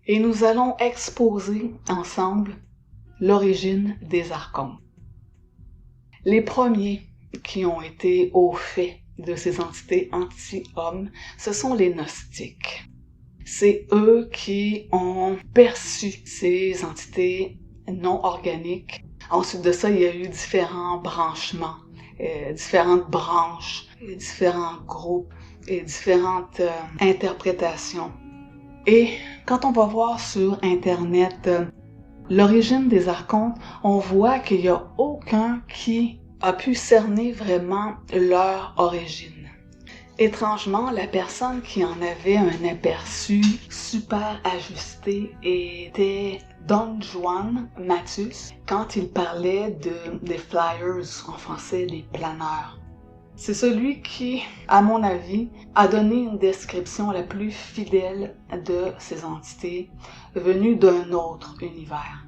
et nous allons exposer ensemble l'origine des archontes. Les premiers qui ont été au fait de ces entités anti-hommes, ce sont les gnostiques. C'est eux qui ont perçu ces entités non organiques. Ensuite de ça, il y a eu différents branchements, différentes branches, différents groupes et différentes interprétations. Et quand on va voir sur Internet l'origine des archontes, on voit qu'il n'y a aucun qui a pu cerner vraiment leur origine. Étrangement, la personne qui en avait un aperçu super ajusté était Don Juan Matus quand il parlait des flyers, en français des planeurs. C'est celui qui, à mon avis, a donné une description la plus fidèle de ces entités venues d'un autre univers.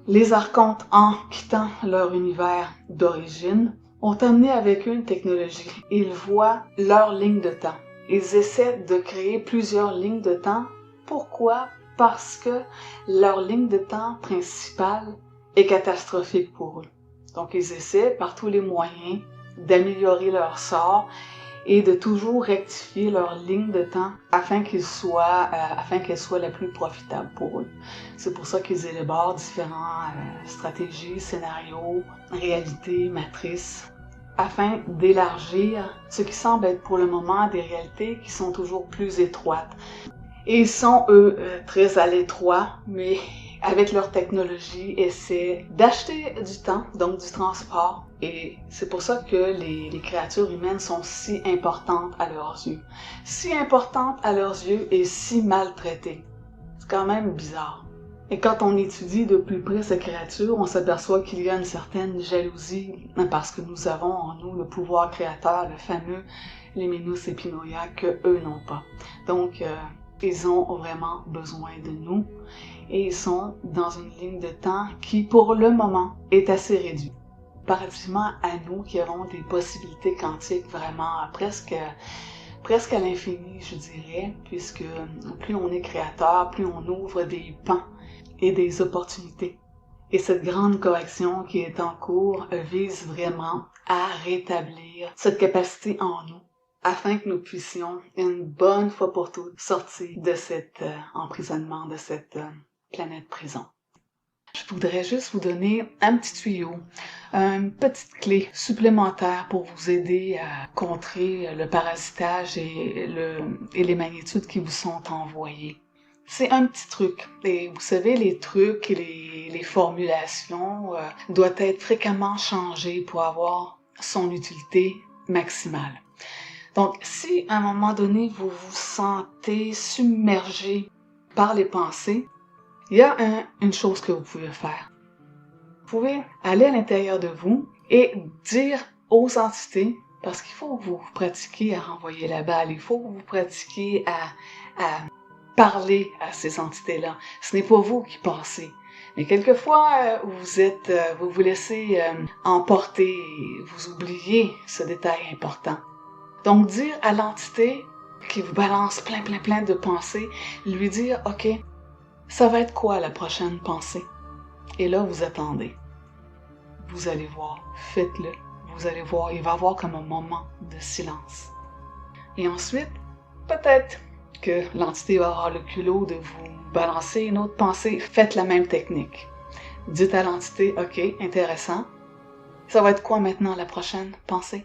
Les archontes, en quittant leur univers d'origine, ont amené avec eux une technologie. Ils voient leur ligne de temps. Ils essaient de créer plusieurs lignes de temps. Pourquoi? Parce que leur ligne de temps principale est catastrophique pour eux. Donc ils essaient par tous les moyens d'améliorer leur sort et de toujours rectifier leur ligne de temps afin qu'elle soit la plus profitable pour eux. C'est pour ça qu'ils élaborent différentes stratégies, scénarios, réalités, matrices, afin d'élargir ce qui semble être pour le moment des réalités qui sont toujours plus étroites. Et ils sont, eux, très à l'étroit, mais avec leur technologie, essaient d'acheter du temps, donc du transport. Et c'est pour ça que les créatures humaines sont si importantes à leurs yeux. Si importantes à leurs yeux et si maltraitées. C'est quand même bizarre. Et quand on étudie de plus près ces créatures, on s'aperçoit qu'il y a une certaine jalousie parce que nous avons en nous le pouvoir créateur, le fameux Liminus Epinoia, que eux n'ont pas. Donc, ils ont vraiment besoin de nous et ils sont dans une ligne de temps qui, pour le moment, est assez réduite. Comparativement à nous qui avons des possibilités quantiques vraiment presque à l'infini, je dirais, puisque plus on est créateur, plus on ouvre des pans et des opportunités. Et cette grande correction qui est en cours vise vraiment à rétablir cette capacité en nous, afin que nous puissions, une bonne fois pour toutes, sortir de cet emprisonnement, de cette planète prison. Je voudrais juste vous donner un petit tuyau, une petite clé supplémentaire pour vous aider à contrer le parasitage et les magnitudes qui vous sont envoyées. C'est un petit truc. Et vous savez, les trucs et les formulations doivent être fréquemment changées pour avoir son utilité maximale. Donc, si à un moment donné, vous vous sentez submergé par les pensées, il y a une chose que vous pouvez faire. Vous pouvez aller à l'intérieur de vous et dire aux entités, parce qu'il faut que vous pratiquiez à renvoyer la balle, il faut que vous pratiquiez à parler à ces entités-là. Ce n'est pas vous qui pensez. Mais quelquefois, vous vous laissez emporter et vous oubliez ce détail important. Donc, dire à l'entité qui vous balance plein de pensées, lui dire, OK, ça va être quoi la prochaine pensée? Et là, vous attendez. Vous allez voir, faites-le. Vous allez voir, il va y avoir comme un moment de silence. Et ensuite, peut-être que l'entité va avoir le culot de vous balancer une autre pensée. Faites la même technique. Dites à l'entité, OK, intéressant. Ça va être quoi maintenant la prochaine pensée?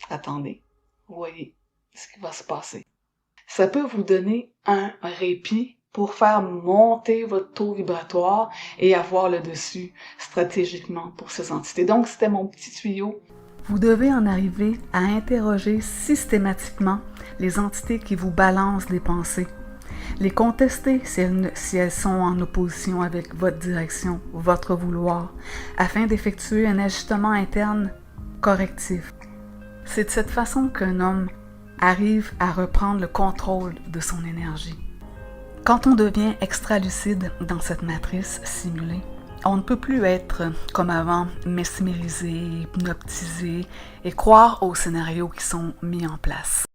Attendez. Voyez ce qui va se passer. Ça peut vous donner un répit pour faire monter votre taux vibratoire et avoir le dessus stratégiquement pour ces entités. Donc, c'était mon petit tuyau. Vous devez en arriver à interroger systématiquement les entités qui vous balancent des pensées. Les contester si elles sont en opposition avec votre direction, votre vouloir, afin d'effectuer un ajustement interne correctif. C'est de cette façon qu'un homme arrive à reprendre le contrôle de son énergie. Quand on devient extra-lucide dans cette matrice simulée, on ne peut plus être comme avant, mesmérisé, hypnotisé et croire aux scénarios qui sont mis en place.